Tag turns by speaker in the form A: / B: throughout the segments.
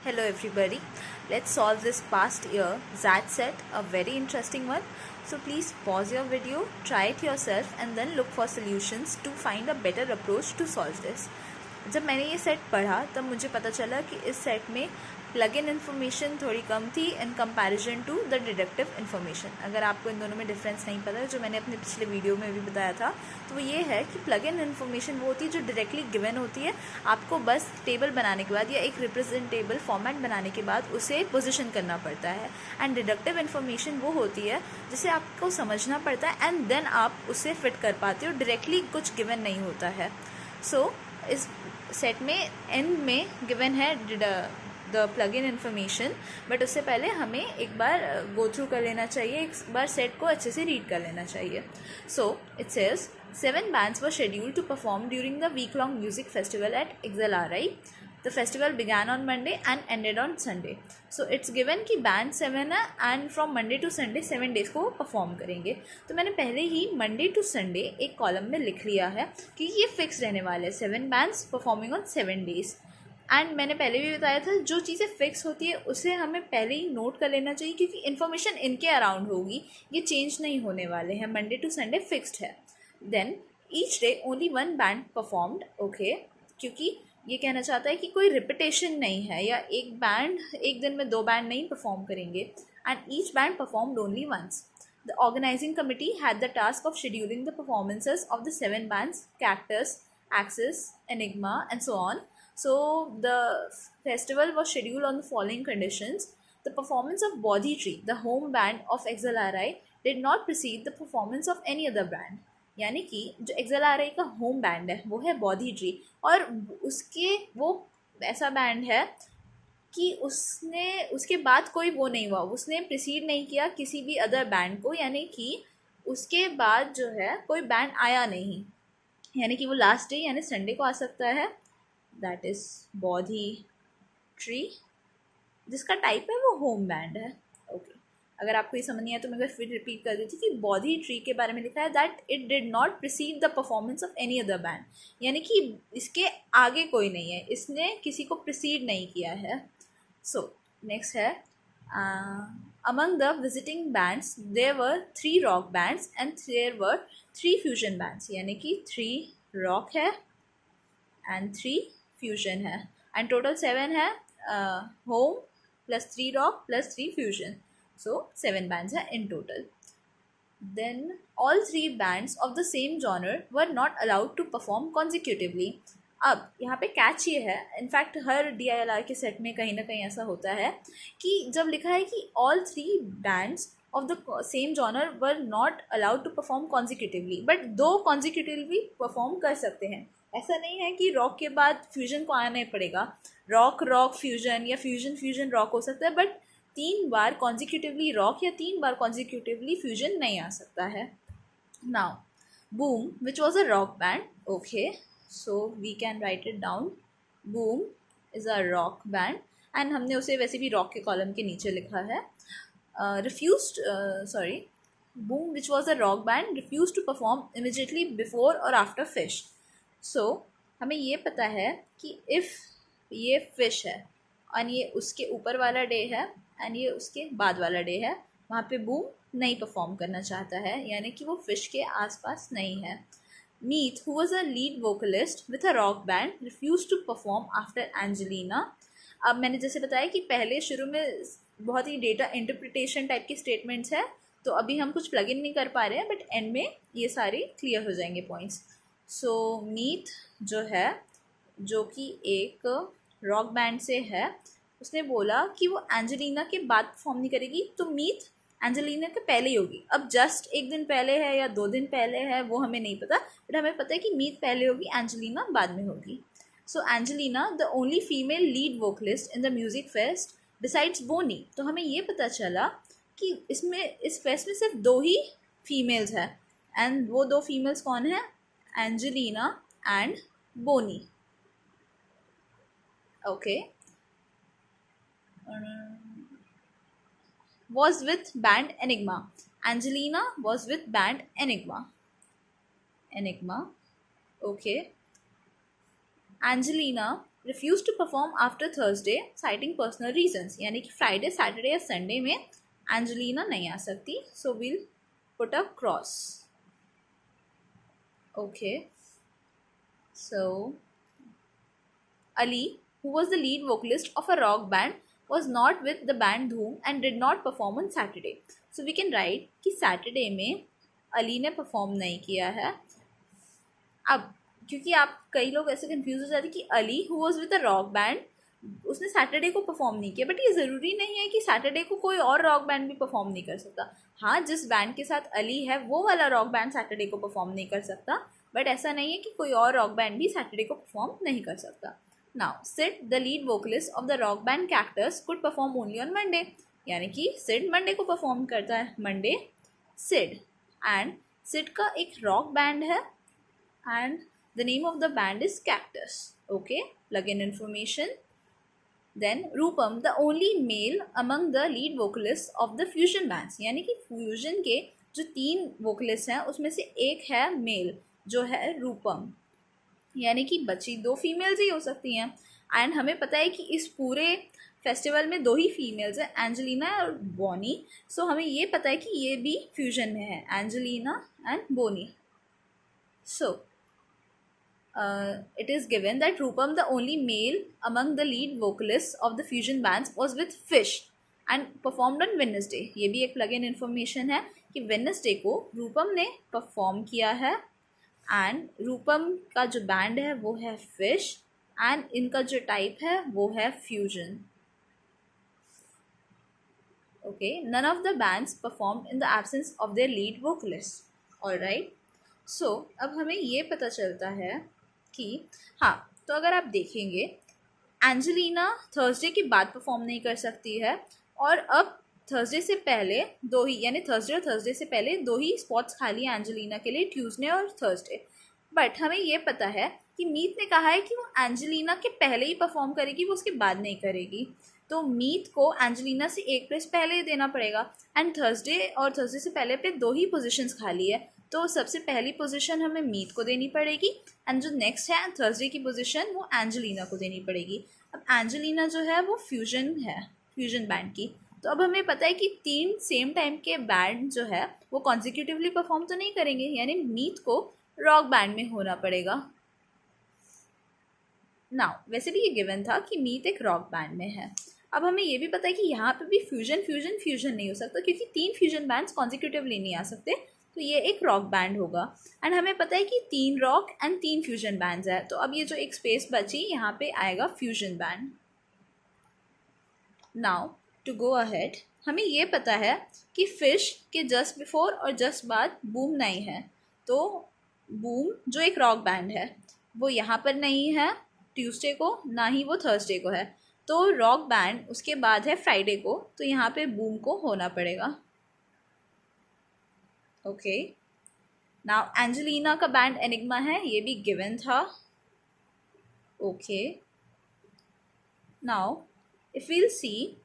A: Hello everybody. Let's solve this past year ZAT set, a very interesting one. So please pause your video, try it yourself and then look for solutions to find a better approach to solve this. जब मैंने ये set पढ़ा तब मुझे पता चला कि इस सेट में प्लग इन इन्फॉर्मेशन थोड़ी कम थी in comparison to the deductive information. अगर आपको इन दोनों में डिफरेंस नहीं पता है, जो मैंने अपने पिछले वीडियो में भी बताया था, तो वो ये है कि प्लग इन इन्फॉर्मेशन वो होती है जो डायरेक्टली गिवन होती है. आपको बस टेबल बनाने के बाद या एक रिप्रेजेंटेबल फॉर्मेट बनाने के बाद उसे पोजिशन करना पड़ता है. एंड डिडक्टिव इन्फॉर्मेशन वो होती है जिसे आपको समझना पड़ता है एंड देन आप उसे फिट कर पाते हो. डायरेक्टली कुछ गिवन नहीं होता है. सो इस सेट में एंड में गिवन है the plug in information, but उससे पहले हमें एक बार गो थ्रू कर लेना चाहिए, एक बार सेट को अच्छे से रीड कर लेना चाहिए. So it says 7 bands were scheduled to perform during the week-long music festival at XLRI. The festival began on Monday and ended on Sunday. So it's given कि band 7 है and from Monday to Sunday 7 days को वो perform करेंगे. तो मैंने पहले ही Monday to Sunday एक column में लिख लिया है कि ये फिक्स रहने वाले 7 bands performing on 7 days. And मैंने पहले भी बताया था जो चीज़ें फिक्स होती है उसे हमें पहले ही नोट कर लेना चाहिए क्योंकि इन्फॉर्मेशन इनके अराउंड होगी, ये चेंज नहीं होने वाले हैं. मंडे टू संडे फिक्स्ड है. Then each day only 1 band performed. Okay, क्योंकि ये कहना चाहता है कि कोई रिपीटेशन नहीं है या एक बैंड एक दिन में 2 बैंड नहीं परफॉर्म करेंगे. And each band performed only once. The organising committee had the task of scheduling the performances of the 7 bands, Cactus, Axis, Enigma and so on. So the festival was scheduled on the following conditions. The performance of Bodhi Tree, the home band of XLRI, did not precede the performance of any other band. यानी कि जो XLRI का home band है वो है body tree, और उसके वो ऐसा बैंड है कि उसके बाद कोई वो नहीं हुआ, उसने प्रिसीड नहीं किया किसी भी अदर बैंड को, यानी कि उसके बाद जो है कोई बैंड आया नहीं, यानी कि वो लास्ट डे यानी संडे को आ सकता है. दैट इज़ बॉडी ट्री, जिसका टाइप है वो होम बैंड है. ओके, अगर आपको ये समझ नहीं आया तो मैं फिर रिपीट कर देती कि बॉडी ट्री के बारे में लिखा है that it did not precede the performance of any other band, यानी कि इसके आगे कोई नहीं है, इसने किसी को प्रिसीड नहीं किया है. सो नेक्स्ट है among the visiting bands there were 3 rock bands and there were 3 fusion bands, यानी कि 3 रॉक है एंड 3 फ्यूजन है. एंड टोटल 7 है, home plus 3 rock plus 3 fusion, so 7 bands है in total. Then all 3 bands of the same genre were not allowed to perform consecutively. अब यहाँ पे catch ये है, इनफैक्ट हर DILR के सेट में कहीं ना कहीं ऐसा होता है कि जब लिखा है कि all 3 bands of the same genre were not allowed to perform consecutively, but 2 consecutively perform कर सकते हैं. ऐसा नहीं है कि रॉक के बाद फ्यूजन को आना ही पड़ेगा, रॉक रॉक फ्यूजन या फ्यूजन फ्यूजन रॉक हो सकता है, बट 3 बार कॉन्जिक्यूटिवली रॉक या 3 बार कॉन्जिक्यूटिवली फ्यूजन नहीं आ सकता है. Now Boom which was a rock band. Okay, so we can write it down. Boom is a rock band and हमने उसे वैसे भी रॉक के कॉलम के नीचे लिखा है. Boom which was a rock band refuse to perform immediately before और आफ्टर फिश. सो हमें ये पता है कि इफ़ ये फिश है और ये उसके ऊपर वाला डे है एंड ये उसके बाद वाला डे है, वहाँ पे बूम नहीं परफॉर्म करना चाहता है, यानी कि वो फिश के आसपास नहीं है. Meet who was a lead vocalist with a rock band refuse to perform after Angelina. अब मैंने जैसे बताया कि पहले शुरू में बहुत ही डेटा इंटरप्रिटेशन टाइप की स्टेटमेंट्स है, तो अभी हम कुछ प्लग इन नहीं कर पा रहे हैं, बट एंड में ये सारे क्लियर हो जाएंगे पॉइंट्स. सो मीत जो है, जो कि एक रॉक बैंड से है, उसने बोला कि वो एंजेलिना के बाद परफॉर्म नहीं करेगी, तो मीत एंजेलिना के पहले ही होगी. अब जस्ट एक दिन पहले है या 2 दिन पहले है वो हमें नहीं पता, बट हमें पता है कि मीत पहले होगी, एंजेलिना बाद में होगी. So Angelina the only female lead vocalist in the music fest besides Bonnie. तो हमें ये पता चला कि इस फेस्ट में सिर्फ 2 ही फीमेल्स है, एंड वो 2 फीमेल्स कौन है? Angelina and Bonnie. Okay, was with band Enigma. Angelina was with band Enigma. Okay. Angelina refuse to perform after Thursday citing personal reasons, यानी कि फ्राइडे सैटरडे या संडे में एंजेलिना नहीं आ सकती. So will put a cross. Okay, so Ali, who was the lead vocalist of a rock band, was not with the band Dhoom and did not perform on Saturday. So we can write कि Saturday में अली ने perform नहीं किया है. अब क्योंकि आप कई लोग ऐसे कंफ्यूज हो जाते कि Ali who was with a rock band उसने सैटरडे को परफॉर्म नहीं किया, बट ये ज़रूरी नहीं है कि सैटरडे को कोई और रॉक बैंड भी परफॉर्म नहीं कर सकता. हाँ, जिस बैंड के साथ अली है वो वाला रॉक बैंड सैटरडे को परफॉर्म नहीं कर सकता, बट ऐसा नहीं है कि कोई और रॉक बैंड भी सैटरडे को परफॉर्म नहीं कर सकता. Now, Sid, the lead vocalist of the rock band Cactus, could perform only on Monday. यानी कि Sid Monday को परफॉर्म करता है. Monday, Sid. And Sid का एक rock band है and the name of the band is Cactus. Okay, plug in information. Then Rupam, the only male among the lead vocalists of the fusion bands. यानी कि fusion के जो 3 vocalists हैं उसमें से एक है male जो है रूपम, यानी कि बची 2 फीमेल्स ही हो सकती हैं. एंड हमें पता है कि इस पूरे फेस्टिवल में 2 ही फीमेल्स हैं, एंजेलिना और बोनी. सो हमें ये पता है कि ये भी फ्यूजन में है, Angelina and Bonnie. So it is given that Rupam the only male among the lead vocalist of the fusion bands was with Fish and performed on Wednesday. ये भी एक प्लग इन इन्फॉर्मेशन है कि वेडनेसडे को रूपम ने perform किया है and रूपम का जो बैंड है वो है फिश एंड इनका जो टाइप है वो है fusion. Okay, none of the bands performed in the absence of their lead vocalist. Alright, so अब हमें ये पता चलता है कि हाँ, तो अगर आप देखेंगे एंजेलिना थर्सडे के बाद परफॉर्म नहीं कर सकती है, और अब थर्सडे से पहले 2 ही, यानी थर्सडे और थर्सडे से पहले 2 ही स्पॉट्स खाली हैं एंजेलिना के लिए, ट्यूसडे और थर्सडे. बट हमें ये पता है कि मीत ने कहा है कि वो एंजेलिना के पहले ही परफॉर्म करेगी, वो उसके बाद नहीं करेगी. तो मीत को एंजेलिना से 1 प्लेस पहले ही देना पड़ेगा. एंड थर्सडे और थर्सडे से पहले पे 2 ही पोजीशंस खाली है, तो सबसे पहली पोजीशन हमें मीत को देनी पड़ेगी एंड जो नेक्स्ट है थर्सडे की पोजीशन वो एंजेलिना को देनी पड़ेगी. अब एंजेलिना जो है वो फ्यूजन है, फ्यूजन बैंड की. तो अब हमें पता है कि 3 सेम टाइम के बैंड जो है वो कॉन्जिक्यूटिवली परफॉर्म तो नहीं करेंगे, यानी मीत को रॉक बैंड में होना पड़ेगा. नाउ वैसे भी ये गिवन था कि मीत एक रॉक बैंड में है. अब हमें ये भी पता है कि यहाँ पे भी फ्यूजन फ्यूजन फ्यूजन नहीं हो सकता क्योंकि 3 फ्यूजन बैंड्स कॉन्जिक्यूटिवली नहीं आ सकते, तो ये एक रॉक बैंड होगा. एंड हमें पता है कि 3 रॉक एंड 3 फ्यूजन बैंड्स है, तो अब ये जो एक स्पेस बची यहाँ पे आएगा fusion band. Now to go ahead, हमें ये पता है कि फिश के जस्ट बिफोर और जस्ट बाद बूम नहीं है, तो बूम जो एक रॉक बैंड है वो यहाँ पर नहीं है ट्यूसडे को, ना ही वो थर्सडे को है. तो रॉक बैंड उसके बाद है फ्राइडे को, तो यहाँ पे बूम को होना पड़ेगा. ओके, नाउ एंजेलिना का बैंड एनिग्मा है, ये भी गिवन था. ओके, नाउ इफ वील सी,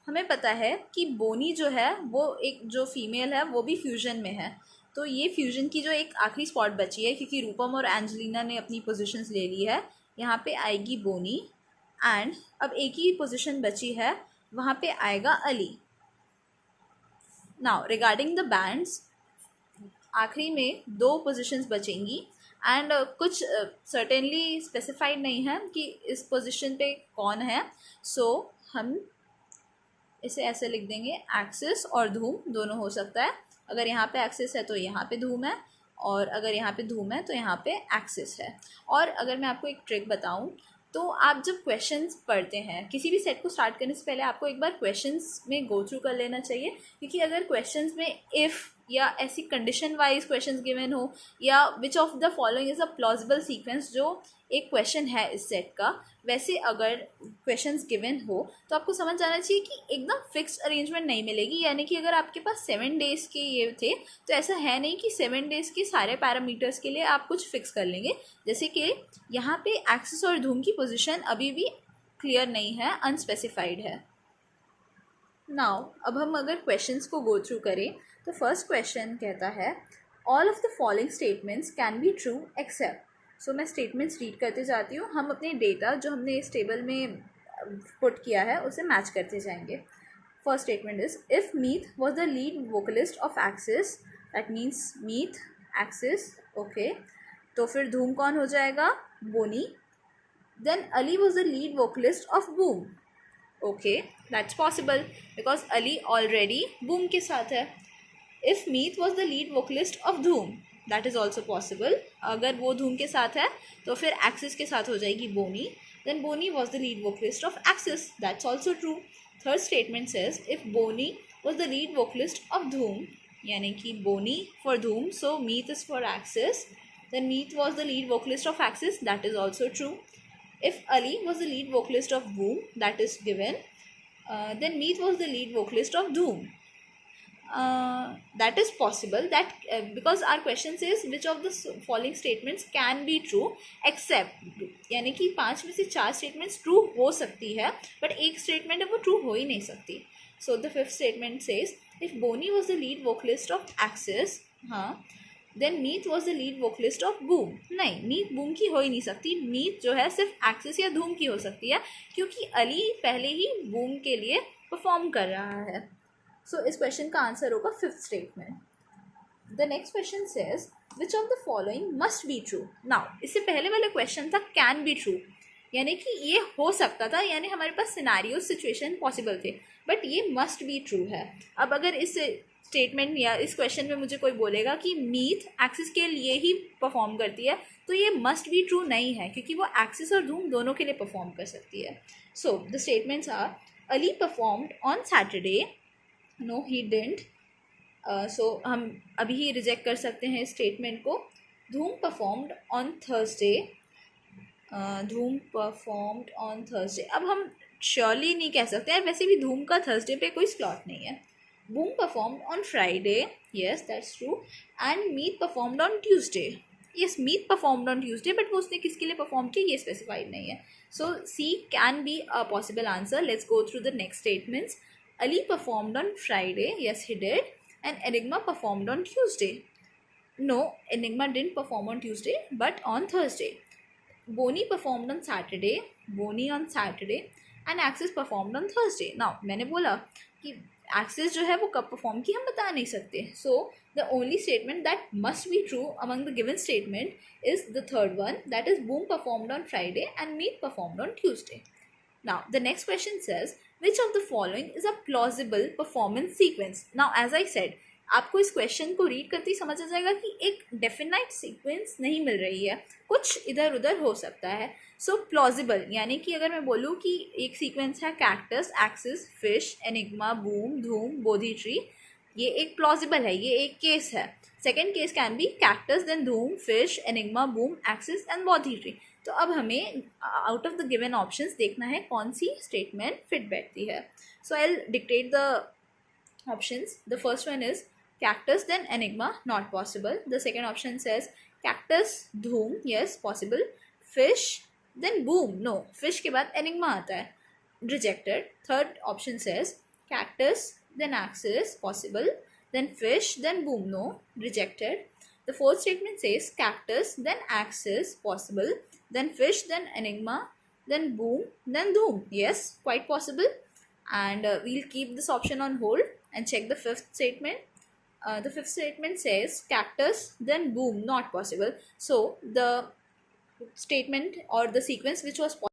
A: हमें पता है कि बोनी जो है वो एक जो फीमेल है वो भी फ्यूजन में है, तो ये फ्यूजन की जो एक आखिरी स्पॉट बची है क्योंकि रूपम और एंजेलिना ने अपनी पोजीशंस ले ली है, यहाँ पे आएगी बोनी. एंड अब एक ही पोजीशन बची है, वहाँ पे आएगा Ali. Now regarding the bands, आखिरी में 2 पोजीशंस बचेंगी एंड कुछ सर्टेनली स्पेसिफाइड नहीं है कि इस पोजीशन पे कौन है. सो हम इसे ऐसे लिख देंगे, एक्सिस और धूम दोनों हो सकता है. अगर यहाँ पे एक्सिस है तो यहाँ पे धूम है, और अगर यहाँ पे धूम है तो यहाँ पे एक्सिस है. और अगर मैं आपको एक ट्रिक बताऊँ, तो आप जब क्वेश्चंस पढ़ते हैं, किसी भी सेट को स्टार्ट करने से पहले आपको एक बार क्वेश्चंस में गो थ्रू कर लेना चाहिए, क्योंकि अगर क्वेश्चंस में इफ़ या ऐसी कंडीशन वाइज क्वेश्चंस गिवन हो, या विच of the following is a plausible sequence, जो एक क्वेश्चन है इस सेट का, वैसे अगर क्वेश्चंस गिवन हो तो आपको समझ जाना चाहिए कि एकदम फिक्स्ड अरेंजमेंट नहीं मिलेगी. यानी कि अगर आपके पास 7 डेज़ के ये थे, तो ऐसा है नहीं कि 7 डेज़ के सारे पैरामीटर्स के लिए आप कुछ फिक्स कर लेंगे. जैसे कि यहाँ पे एक्सिस और धूम की पोजीशन अभी भी क्लियर नहीं है, अनस्पेसिफाइड है. नाउ अब हम अगर क्वेश्चंस को गो थ्रू करें, तो फर्स्ट क्वेश्चन कहता है all of the following statements can be true except. So मैं स्टेटमेंट्स रीड करते जाती हूँ, हम अपने डेटा जो हमने इस टेबल में पुट किया है उसे मैच करते जाएंगे। First statement is if Meet was the lead vocalist of Axis, that means Meet Axis, okay. तो फिर धूम कौन हो जाएगा? Bonnie. Then Ali was the lead vocalist of Boom, okay, that's possible because Ali already Boom के साथ है। If Meet was the lead vocalist of Dhoom, that is also possible. अगर वो धूम के साथ है तो फिर एक्सिस के साथ हो जाएगी Bonnie. Then Bonnie was the lead vocalist of Axis, that's also true. Third statement says if Bonnie was the lead vocalist of Dhoom, यानी कि Bonnie for Dhoom, so Meet is for Axis, then Meet was the lead vocalist of Axis, that is also true. If Ali was the lead vocalist of Boom, that is given, then Meet was the lead vocalist of Doom. That is possible, that because our question says which of the following statements can be true except, यानी कि 5 में से 4 statements true हो सकती है but एक statement है वो true हो ही नहीं सकती. So the fifth statement says if Boney was the lead vocalist of Axis, हाँ, then Meet was the lead vocalist of Boom, नहीं, मीत बूम की हो ही नहीं सकती, मीत जो है सिर्फ एक्सिस या धूम की हो सकती है क्योंकि अली पहले ही बूम के लिए परफॉर्म कर रहा है. सो इस क्वेश्चन का आंसर होगा fifth statement. The next question says which of the following must be true. Now इससे पहले वाला क्वेश्चन था कैन बी ट्रू, यानी कि ये हो सकता था, यानी हमारे पास सिनारियो सिचुएशन पॉसिबल थे, बट ये मस्ट बी ट्रू है. अब अगर इस स्टेटमेंट या इस क्वेश्चन में मुझे कोई बोलेगा कि मीत एक्सिस के लिए ही परफॉर्म करती है तो ये मस्ट बी ट्रू नहीं है क्योंकि वो एक्सिस और धूम दोनों के लिए परफॉर्म कर सकती है. So the statements are Ali performed on Saturday, no he didn't, so हम अभी ही रिजेक्ट कर सकते हैं इस स्टेटमेंट को. धूम परफॉर्म्ड ऑन थर्सडे, धूम परफॉर्म्ड ऑन थर्सडे, अब हम श्योरली नहीं कह सकते हैं, वैसे भी धूम का थर्सडे पे कोई स्लॉट नहीं है. Boom performed on Friday, yes that's true, and Meet performed on Tuesday, yes Meet performed on Tuesday, but वो उसने किसके लिए परफॉर्म किया ये स्पेसिफाइड नहीं है. So C can be a possible answer. Let's go through the next statements. Ali performed on Friday, yes he did, and Enigma performed on Tuesday. No, Enigma didn't perform on Tuesday but on Thursday. Boney performed on Saturday, Boney on Saturday, and Axis performed on Thursday. Now मैंने बोला कि axis जो है वो कब perform की हम बता नहीं सकते. So the only statement that must be true among the given statement is the third one, that is Boom performed on Friday and Meet performed on Tuesday. Now the next question says which of the following is a plausible performance sequence. Now as I said, आपको इस question को read करते ही समझ आ जाएगा कि एक definite sequence नहीं मिल रही है, कुछ इधर उधर हो सकता है. सो प्लॉजिबल यानी कि अगर मैं बोलूँ कि एक सीक्वेंस है cactus, axis, fish, enigma, boom, धूम, बोधी ट्री, ये एक प्लॉजिबल है, ये एक केस है. Second case can be cactus then Dhoom, fish, enigma, Boom, Axis and Bodhi tree. तो अब हमें out of the given options देखना है कौन सी स्टेटमेंट फिट बैठती है. So I will dictate the options. The first one is cactus then enigma, not possible. The second option says cactus, धूम, yes possible. Fish then boom, no, fish के बाद enigma आता है, rejected. Third option says cactus then axis, possible. Then fish then boom, no, rejected. The fourth statement says cactus then axis, possible. Then fish then enigma, then boom, then doom, yes quite possible. And we'll keep this option on hold and check the fifth statement. The fifth statement says cactus then boom, not possible. So the statement or the sequence which was